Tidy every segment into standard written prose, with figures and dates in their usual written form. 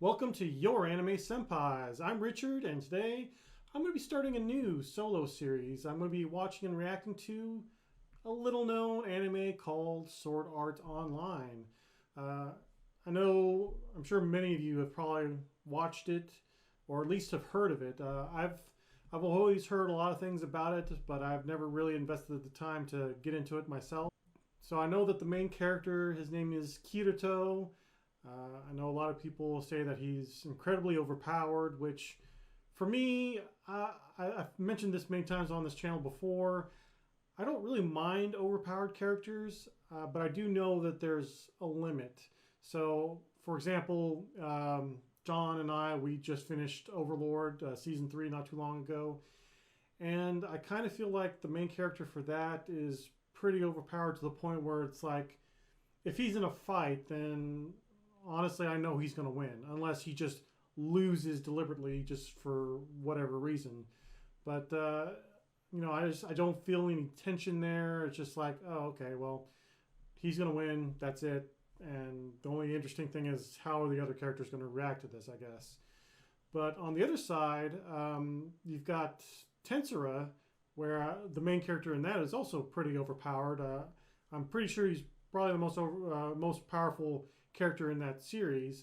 Welcome to Your Anime Senpais. I'm Richard, and today I'm going to be starting a new solo series. I'm going to be watching and reacting to a little known anime called Sword Art Online. I'm sure many of you have probably watched it, or at least have heard of it. I've always heard a lot of things about it, but I've never really invested the time to get into it myself. So I know that the main character, his name is Kirito. I know a lot of people say that he's incredibly overpowered, which for me, I've mentioned this many times on this channel before. I don't really mind overpowered characters, but I do know that there's a limit. So, for example, John and we just finished Overlord Season 3 not too long ago. And I kind of feel like the main character for that is pretty overpowered to the point where it's like, if he's in a fight, then honestly, I know he's going to win, unless he just loses deliberately just for whatever reason. But I don't feel any tension there. It's just like, oh, okay, well, he's going to win. That's it. And the only interesting thing is how are the other characters going to react to this, I guess. But on the other side, you've got Tensura, where the main character in that is also pretty overpowered. I'm pretty sure he's probably the most powerful character in that series,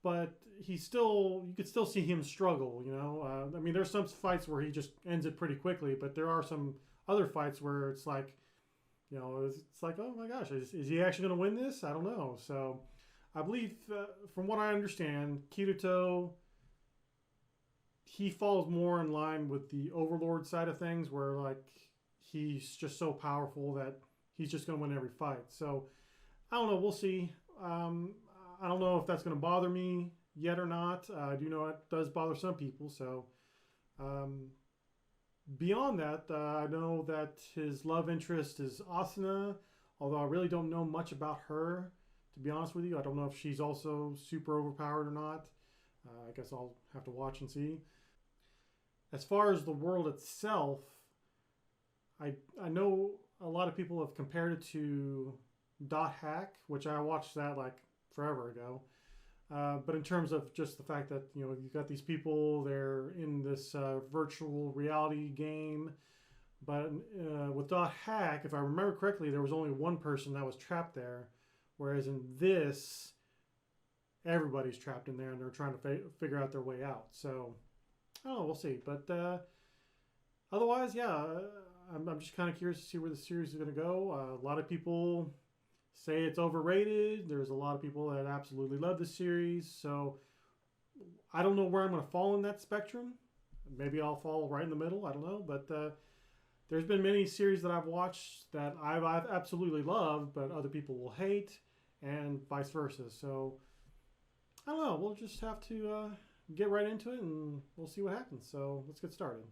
but you could still see him struggle. I mean, there's some fights where he just ends it pretty quickly, but there are some other fights where it's like, it's like, oh my gosh, is he actually going to win this? I don't know. So I believe, from what I understand, Kirito, he falls more in line with the Overlord side of things, where like he's just so powerful that he's just going to win every fight. So I don't know. We'll see. I don't know if that's going to bother me yet or not. I do know it does bother some people. So beyond that, I know that his love interest is Asuna, although I really don't know much about her, to be honest with you. I don't know if she's also super overpowered or not. I guess I'll have to watch and see. As far as the world itself, I know a lot of people have compared it to Dot Hack, which I watched that like forever ago. But in terms of just the fact that you've got these people, they're in this virtual reality game. But with Dot Hack, if I remember correctly, there was only one person that was trapped there, whereas in this, everybody's trapped in there and they're trying to figure out their way out. So I don't know, we'll see. But otherwise, yeah, I'm just kind of curious to see where the series is going to go. A lot of people say it's overrated. There's a lot of people that absolutely love the series. So I don't know where I'm going to fall in that spectrum. Maybe I'll fall right in the middle. I don't know. But there's been many series that I've watched that I've absolutely loved, but other people will hate, and vice versa. So I don't know. We'll just have to get right into it, and we'll see what happens. So let's get started.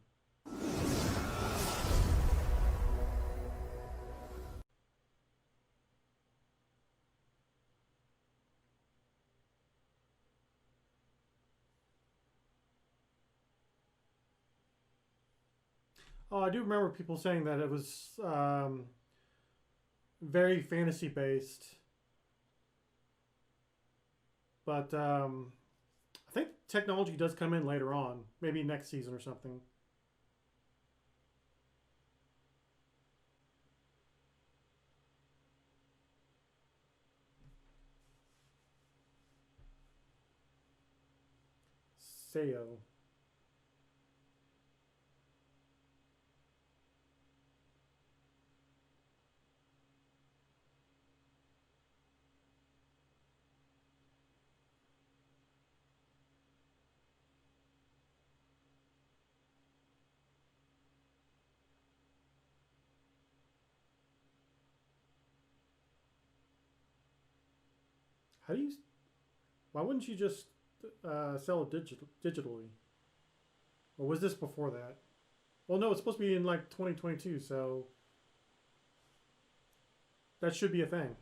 Oh, I do remember people saying that it was very fantasy based, but I think technology does come in later on, maybe next season or something. Seo. How do you? Why wouldn't you just sell it digitally? Or was this before that? Well, no, it's supposed to be in like 2022, so that should be a thing.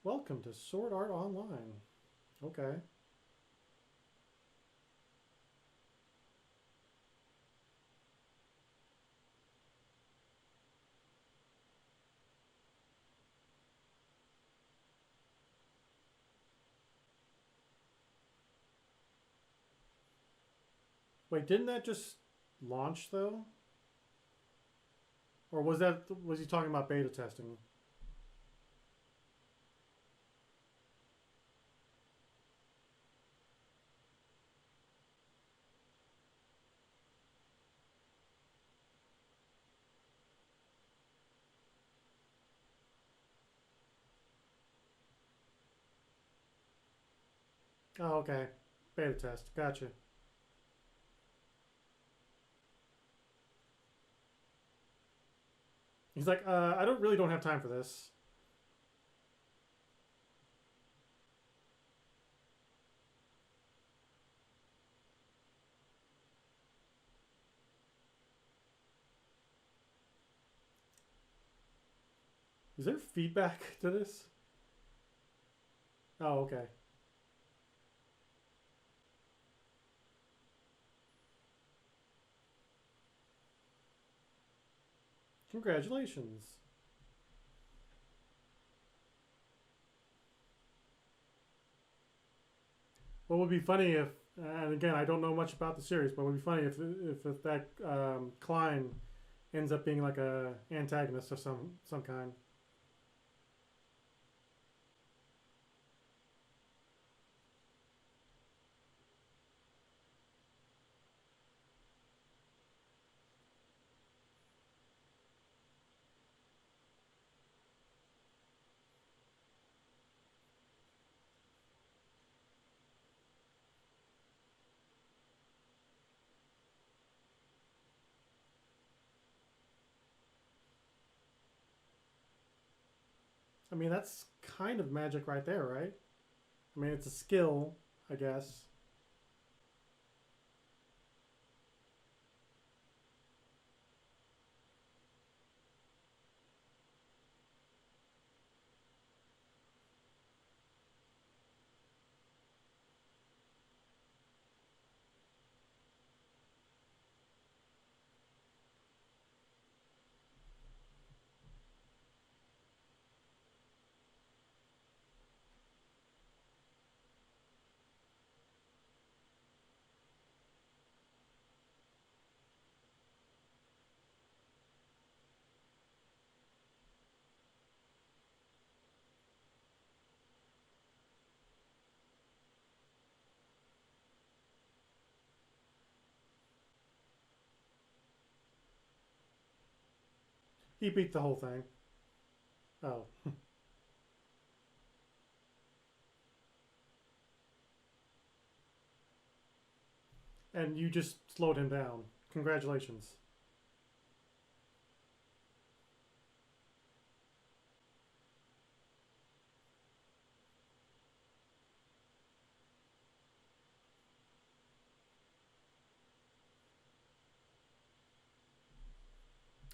Welcome to Sword Art Online. Okay. Wait, didn't that just launch though? Or was he talking about beta testing? Oh, okay. Beta test. Gotcha. He's like, I don't really don't have time for this. Is there feedback to this? Oh, okay. Congratulations. What would be funny if, and again, I don't know much about the series, but it would be funny if that Klein ends up being like a antagonist of some kind. I mean, that's kind of magic right there, right? I mean, it's a skill, I guess. He beat the whole thing. Oh, and you just slowed him down. Congratulations.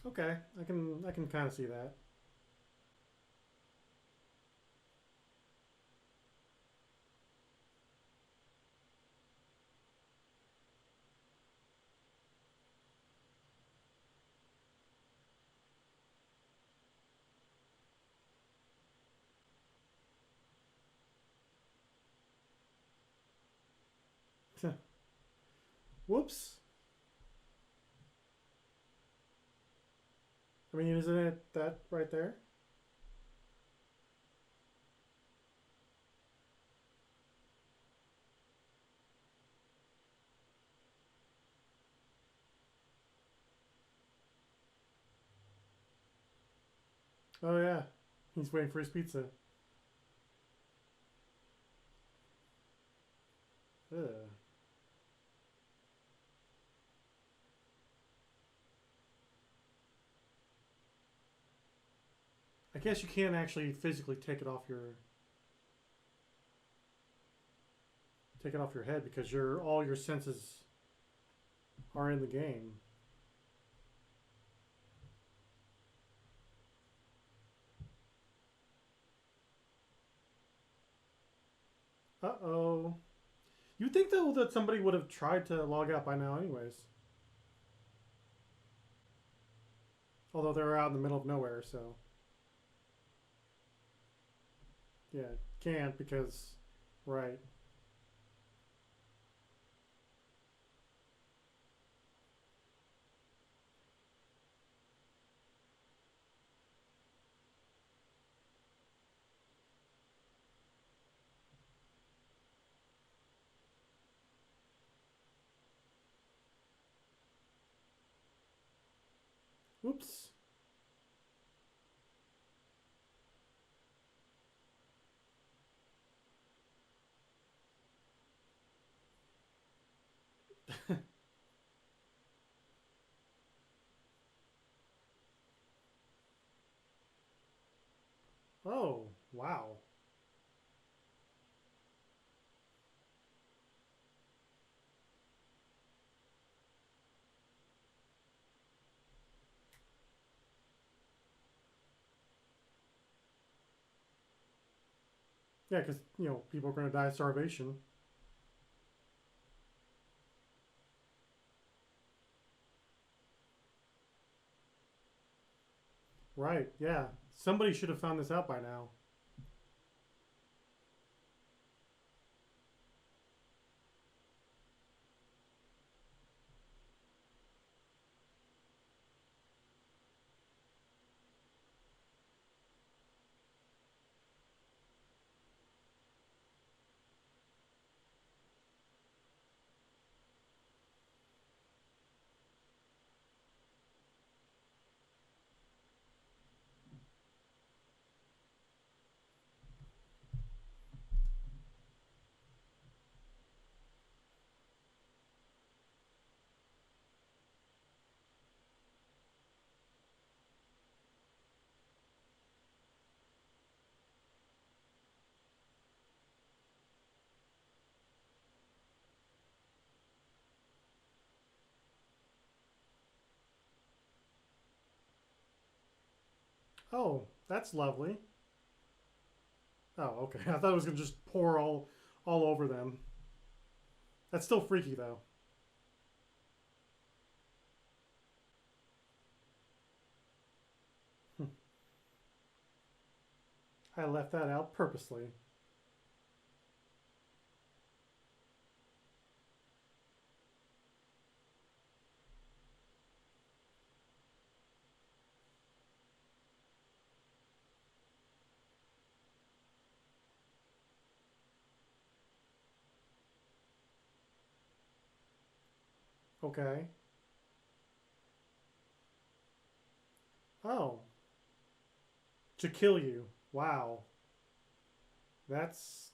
Okay, I can kind of see that. Whoops. I mean, isn't it that right there? Oh yeah, he's waiting for his pizza. Ugh. I guess you can't actually physically take it off your head because all your senses are in the game. Uh-oh. You'd think, though, that somebody would have tried to log out by now anyways. Although they're out in the middle of nowhere, so... Yeah, can't because... Right. Oops. Oh, wow. Yeah, because, people are going to die of starvation. Right, yeah. Somebody should have found this out by now. Oh, that's lovely. Oh, okay. I thought it was going to just pour all over them. That's still freaky, though. I left that out purposely. Okay. Oh, to kill you. Wow. That's...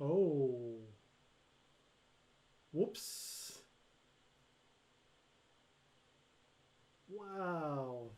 Oh. Whoops. Wow.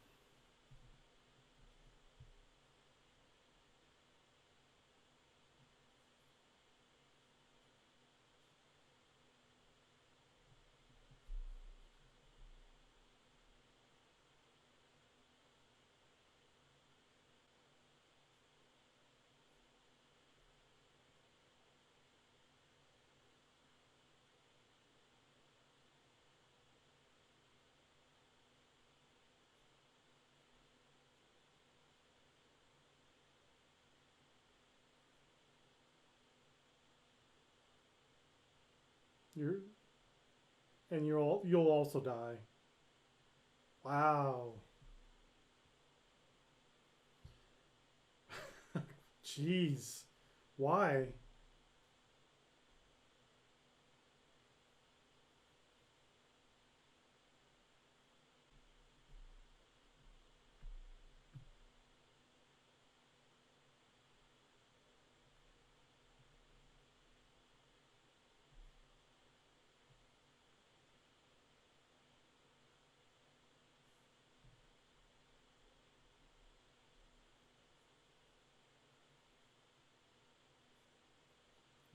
You're... And you'll also die. Wow. Jeez. Why?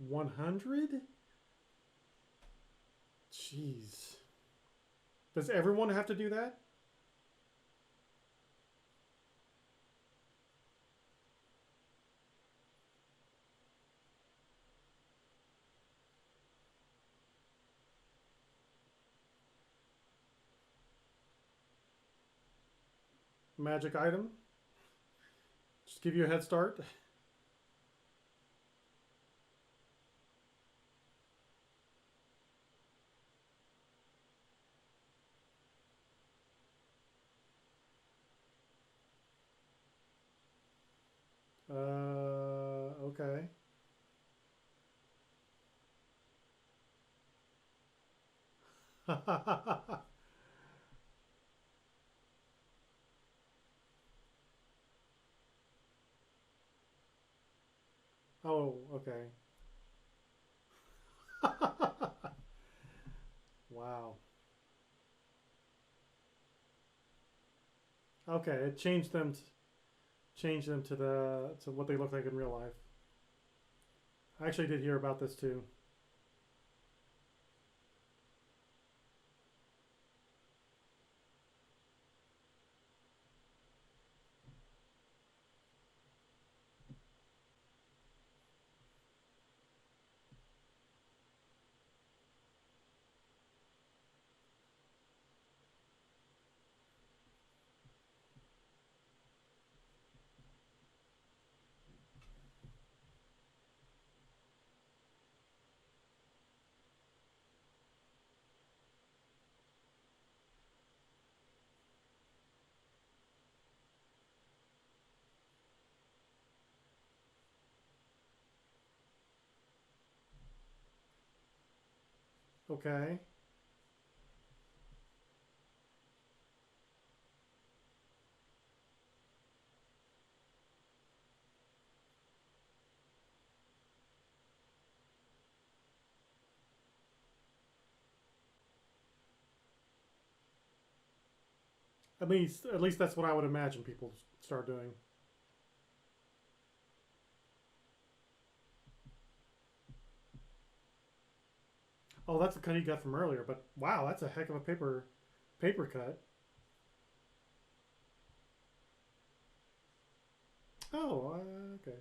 100? Jeez. Does everyone have to do that? Magic item? Just give you a head start? Okay. Oh, okay. Wow. Okay, it changed them to what they look like in real life. I actually did hear about this too. Okay. At least that's what I would imagine people start doing. Oh, that's the cut he got from earlier. But wow, that's a heck of a paper cut. Oh, okay.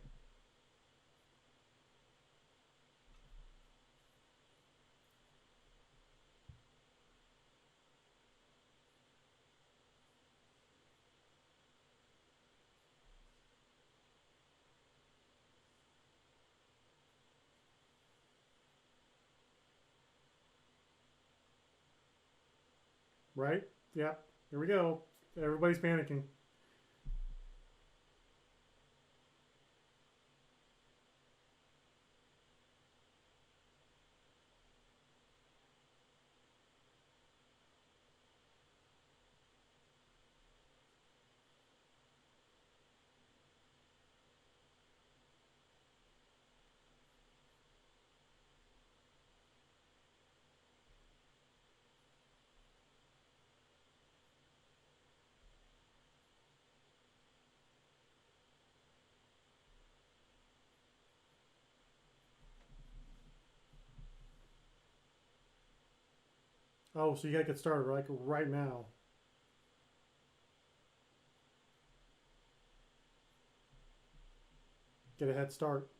Right? Yep. Here we go. Everybody's panicking. Oh, so you gotta get started like right now. Get a head start.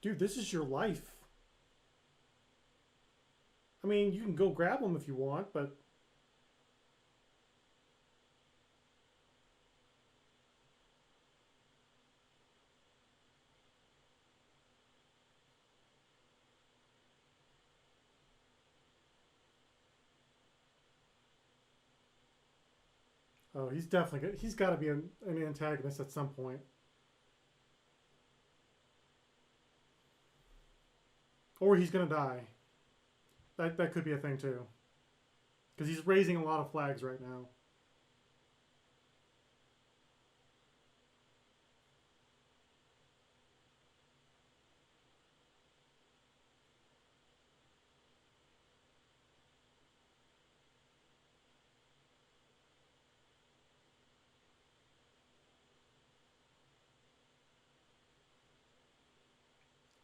Dude, this is your life. I mean, you can go grab them if you want, but oh, he's definitely he's got to be an antagonist at some point, or he's gonna die. That could be a thing too, because he's raising a lot of flags right now.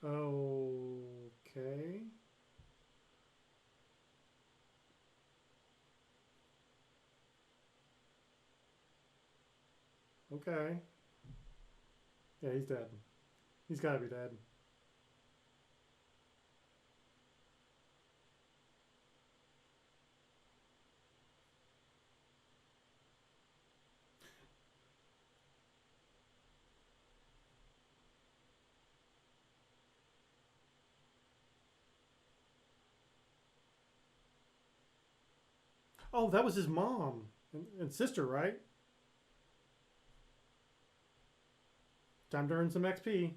Okay. Okay. Yeah, he's dead. He's got to be dead. Oh, that was his mom and sister, right? Time to earn some XP.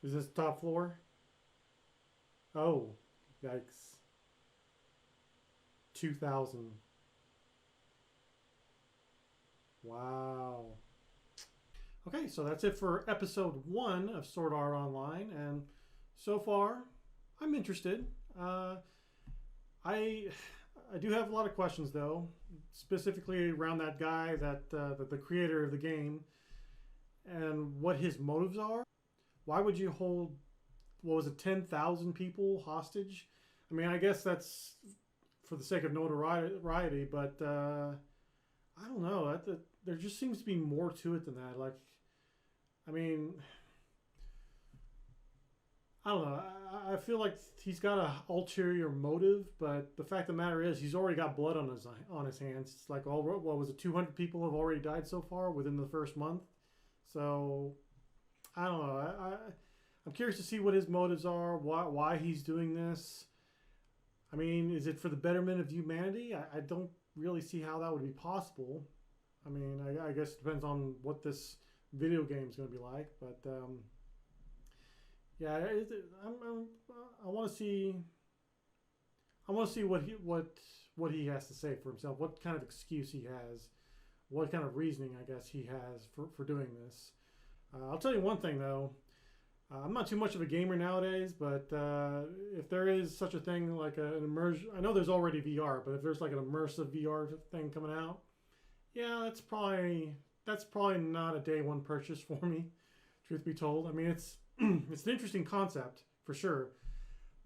Is this top floor? Oh, yikes. 2,000. Wow. Okay, so that's it for episode one of Sword Art Online, and so far, I'm interested. I I do have a lot of questions though, specifically around that guy, the creator of the game, and what his motives are. Why would you hold, what was it, 10,000 people hostage? I mean, I guess that's for the sake of notoriety, but I don't know. There just seems to be more to it than that. Like, I mean, I don't know. I feel like he's got a ulterior motive, but the fact of the matter is, he's already got blood on his hands. It's like all what was it? 200 people have already died so far within the first month. So I don't know. I'm curious to see what his motives are. Why he's doing this. I mean, is it for the betterment of humanity? I don't really see how that would be possible. I mean, I guess it depends on what this video game is going to be like, but yeah, I want to see. I want to see what he has to say for himself. What kind of excuse he has. What kind of reasoning I guess he has for doing this. I'll tell you one thing though. I'm not too much of a gamer nowadays, but if there is such a thing like an immersion, I know there's already VR, but if there's like an immersive VR thing coming out, yeah, that's probably not a day one purchase for me. Truth be told, I mean it's an interesting concept for sure,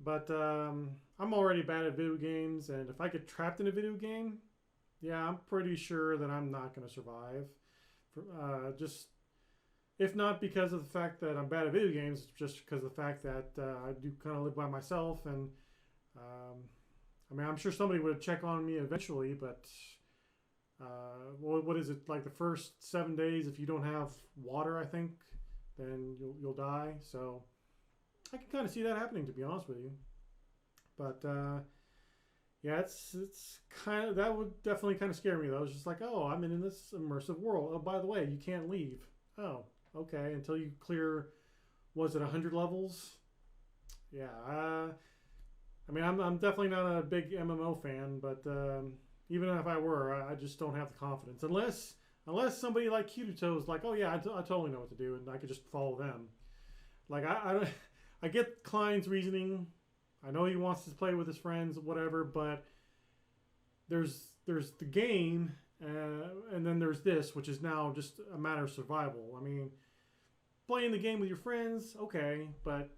but I'm already bad at video games, and if I get trapped in a video game, yeah, I'm pretty sure that I'm not going to survive. Just if not because of the fact that I'm bad at video games, just because of the fact that I do kind of live by myself, and um, I mean, I'm sure somebody would check on me eventually, but what is it like the first 7 days? If you don't have water, I think, then you'll die. So I can kind of see that happening, to be honest with you. But yeah, it's kind of that would definitely kind of scare me though. It's just like, oh, I'm in this immersive world. Oh, by the way, you can't leave. Oh, okay, until you clear, was it 100 levels? Yeah, I mean, I'm definitely not a big MMO fan, but even if I were, I just don't have the confidence unless somebody like Kirito is like, oh yeah, I totally know what to do, and I could just follow them. Like I get Klein's reasoning. I know he wants to play with his friends, whatever, but there's the game, and then there's this, which is now just a matter of survival. I mean, playing the game with your friends, okay, but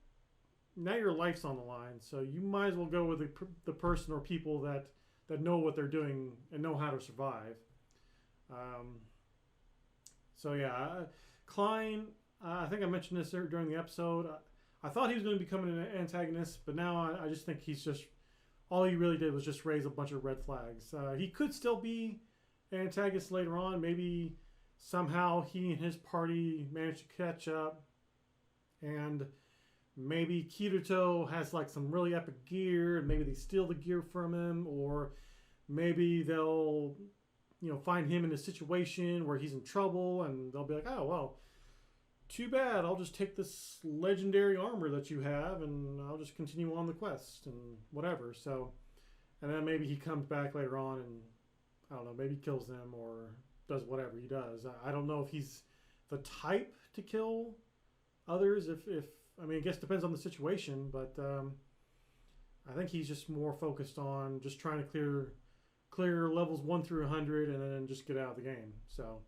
now your life's on the line, so you might as well go with the person or people that know what they're doing and know how to survive. Um, so yeah, Klein. I think I mentioned this during the episode. I thought he was going to become an antagonist, but now I just think he's just all he really did was just raise a bunch of red flags. He could still be an antagonist later on. Maybe somehow he and his party managed to catch up, and maybe Kirito has like some really epic gear, and maybe they steal the gear from him, or maybe they'll find him in a situation where he's in trouble, and they'll be like, oh well, too bad. I'll just take this legendary armor that you have, and I'll just continue on the quest and whatever. So, and then maybe he comes back later on, and I don't know, maybe kills them or does whatever he does. I don't know if he's the type to kill others. If I mean, I guess it depends on the situation, but I think he's just more focused on just trying to clear levels 1 through 100 and then just get out of the game. So,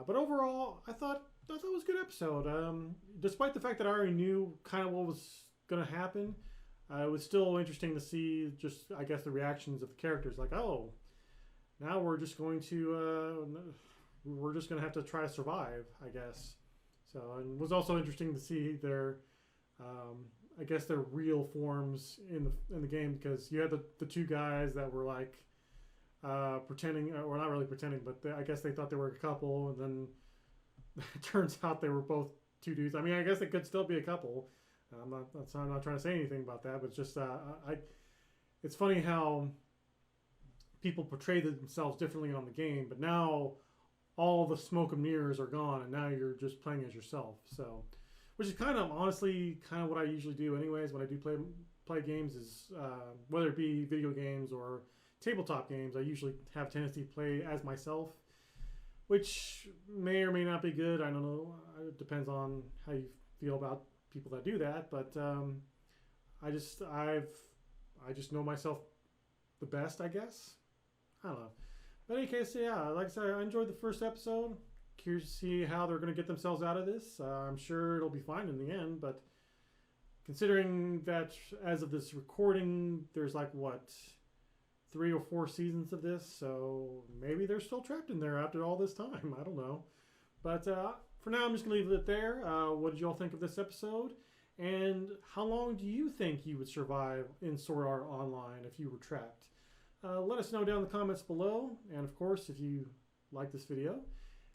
but overall, I thought it was a good episode. Despite the fact that I already knew kind of what was going to happen, it was still interesting to see just, I guess, the reactions of the characters. Like, oh, now we're just going to have to try to survive, I guess. So, and it was also interesting to see their, I guess, their real forms in the game, because you had the two guys that were like pretending, or not really pretending, but I guess they thought they were a couple, and then it turns out they were both two dudes. I mean, I guess it could still be a couple. I'm not trying to say anything about that, but it's just it's funny how people portray themselves differently on the game, but now all the smoke and mirrors are gone, and now you're just playing as yourself. So, which is kind of honestly kind of what I usually do, anyways, when I do play games. Is whether it be video games or tabletop games, I usually have a tendency to play as myself, which may or may not be good. I don't know. It depends on how you feel about people that do that, but I just know myself the best, I guess. I don't know. But in any case, yeah, like I said, I enjoyed the first episode. Curious to see how they're going to get themselves out of this. I'm sure it'll be fine in the end, but considering that as of this recording, there's like, what, 3 or 4 seasons of this, so maybe they're still trapped in there after all this time. I don't know. But for now, I'm just going to leave it there. What did you all think of this episode? And how long do you think you would survive in Sword Art Online if you were trapped? Let us know down in the comments below. And of course, if you like this video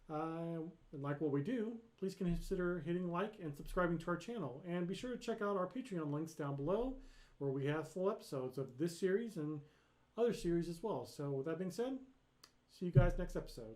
and like what we do, please consider hitting like and subscribing to our channel. And be sure to check out our Patreon links down below, where we have full episodes of this series and other series as well. So with that being said, see you guys next episode.